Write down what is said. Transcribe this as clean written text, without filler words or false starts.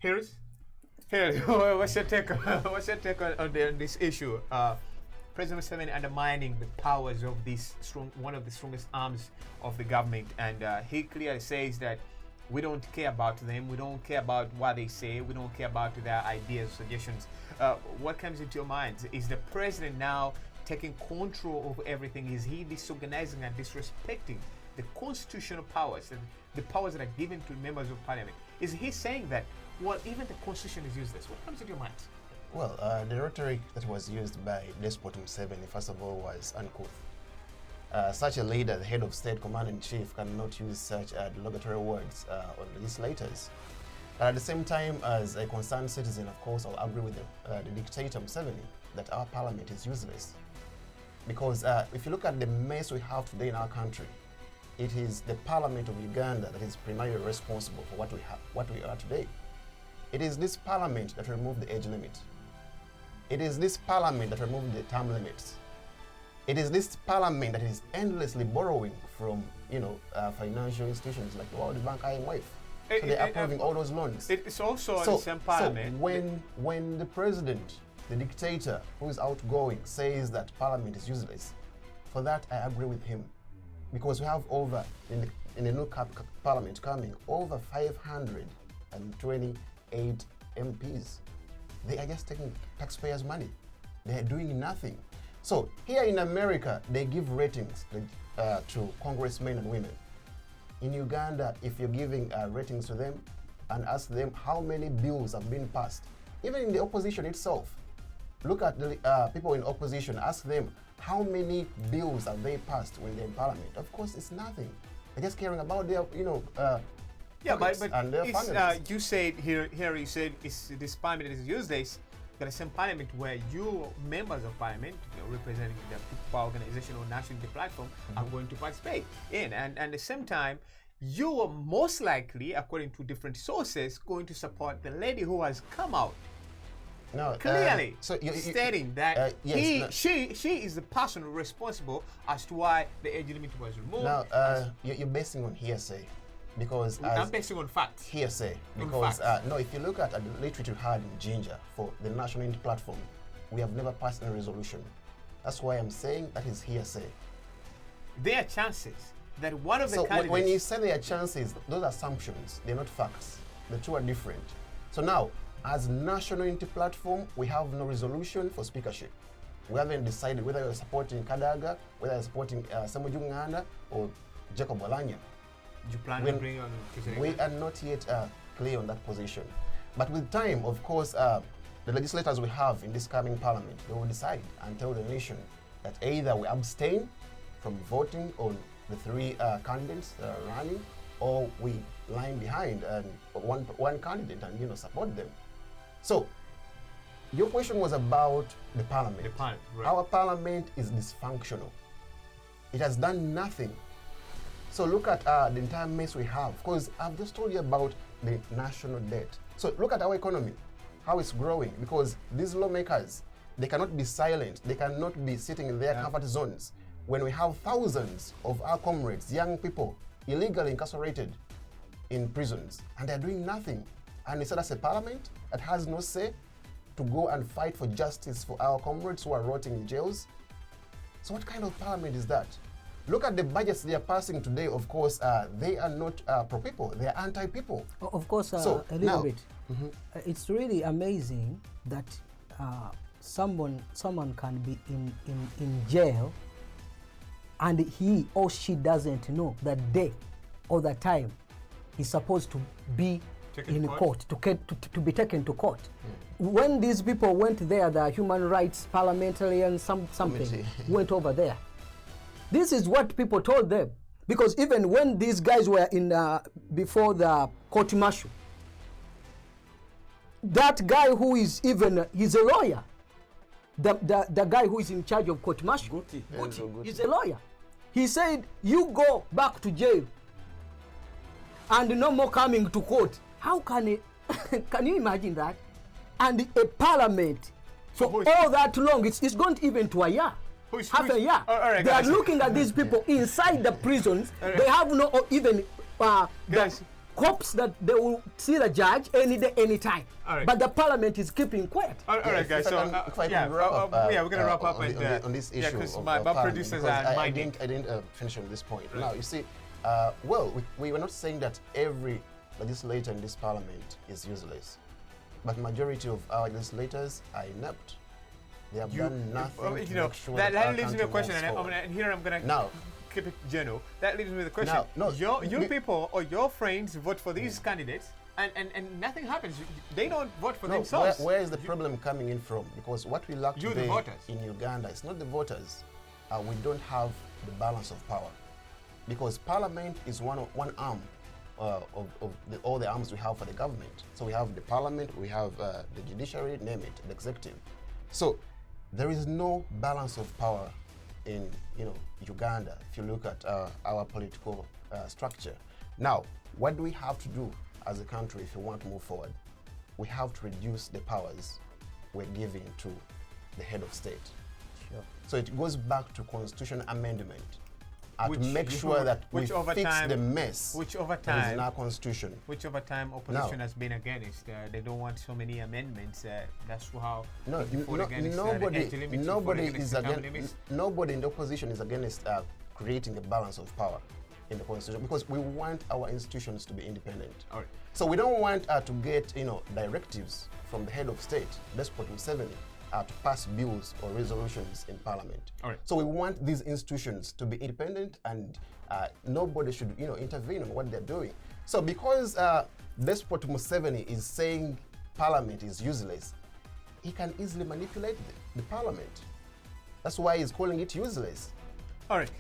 Harris, what's your take? What's your take on this issue? President Museveni undermining the powers of this one of the strongest arms of the government, and he clearly says that we don't care about them, we don't care about what they say, we don't care about their ideas, suggestions. What comes into your mind? Is the president now taking control of everything? Is he disorganizing and disrespecting the constitutional powers and the powers that are given to members of parliament? Is he saying that, well, even the constitution is useless? What comes into your mind? Well, the rhetoric that was used by Despot Museveni, first of all, was uncouth. Such a leader, the head of state, commander-in-chief, cannot use such derogatory words on legislators. But at the same time, as a concerned citizen, of course, I'll agree with the dictator Museveni that our parliament is useless. Because if you look at the mess we have today in our country, it is the parliament of Uganda that is primarily responsible for what we are today. It is this parliament that removed the age limit. It is this parliament that removed the term limits. It is this parliament that is endlessly borrowing from, financial institutions like the World Bank, IMF. So they're approving all those loans. It's also the same parliament. So when the president, the dictator who is outgoing, says that parliament is useless, for that I agree with him. Because we have over, in the new parliament coming, over 528 MPs. They are just taking taxpayers' money. They are doing nothing. So here in America, they give ratings to congressmen and women. In Uganda, if you're giving ratings to them and ask them how many bills have been passed, even in the opposition itself, look at the people in opposition, ask them how many bills have they passed when they're in parliament. Of course, it's nothing. They're just caring about their, but and their families. You said here you said this parliament is useless. The same parliament where you members of parliament, representing the people organization or national platform, are going to participate in, and at the same time, you are most likely, according to different sources, going to support the lady who has come out clearly stating that she is the person responsible as to why the age limit was removed. Now you're basing on hearsay. Because I'm basing on facts. Hearsay. Because no, if you look at the literature we had in Ginger for the National Unity Platform, we have never passed a resolution. That's why I'm saying that is hearsay. There are chances that one of the candidates... So when you say there are chances, those are assumptions. They're not facts. The two are different. So now, as National Unity Platform, we have no resolution for speakership. We haven't decided whether you're supporting Kadaga, whether you're supporting Samuel Nganda or Jacob Walanya. You plan to bring on we are not yet clear on that position. But with time, of course, the legislators we have in this coming parliament, they will decide and tell the nation that either we abstain from voting on the three candidates running, or we line behind one candidate and support them. So your question was about the parliament. The parliament, right. Our parliament is dysfunctional. It has done nothing. So look at the entire mess we have, because I've just told you about the national debt. So look at our economy, how it's growing, because these lawmakers, they cannot be silent. They cannot be sitting in their comfort zones when we have thousands of our comrades, young people, illegally incarcerated in prisons, and they're doing nothing. And we said that's a parliament that has no say to go and fight for justice for our comrades who are rotting in jails. So what kind of parliament is that? Look at the budgets they are passing today. Of course, they are not pro-people. They are anti-people. Of course, a little bit. It's really amazing that someone can be in jail and he or she doesn't know that day or the time he's supposed to be in court, to be taken to court. When these people went there, the human rights parliamentarians, something went over there. This is what people told them, because even when these guys were in before the court martial, that guy who is he's a lawyer. The guy who is in charge of court martial, Guti, is a lawyer. He said, "You go back to jail, and no more coming to court." How can it? Can you imagine that? And a parliament for all that long, it's going even to a year. Half a year. Right, they are looking at these people inside the prisons. They have no even. Guys, hopes that they will see the judge any day, any time. All right. But the parliament is keeping quiet. All right, guys. So, if I can wrap up, yeah, we're gonna wrap up on this issue. because of my parliament, producers because are I minding. didn't finish on this point. Right. Now, you see, well, we were not saying that every legislator in this parliament is useless, but majority of our legislators are inept. They have done nothing to make sure that our leaves me a country question, moves and forward. here I'm gonna Now, keep it general. That leaves me with a question. No, your people or your friends vote for these candidates, and nothing happens. They don't vote for no, themselves. where is the problem coming in from? Because what we lack You, the today voters. in Uganda, it's not the voters. We don't have the balance of power. Because parliament is one arm of all the arms we have for the government. So we have the parliament, we have the judiciary, name it, the executive. So there is no balance of power in Uganda if you look at our political structure. Now, what do we have to do as a country if we want to move forward? We have to reduce the powers we're giving to the head of state. Sure. So it goes back to constitutional amendment to Which make you- sure that we which over fix time- the mess which over that is time- in our constitution. Which over time opposition No. has been against. They don't want so many amendments. That's how No, they fought against, nobody, the age limits, nobody fought is the term against. limits. Nobody in the opposition is against creating a balance of power in the constitution because we want our institutions to be independent. All right. So we don't want to get directives from the head of state, Despot Museveni, to pass bills or resolutions in parliament. All right. So we want these institutions to be independent and nobody should intervene on what they're doing. So because Despot Museveni is saying parliament is useless, he can easily manipulate the parliament. That's why he's calling it useless. All right.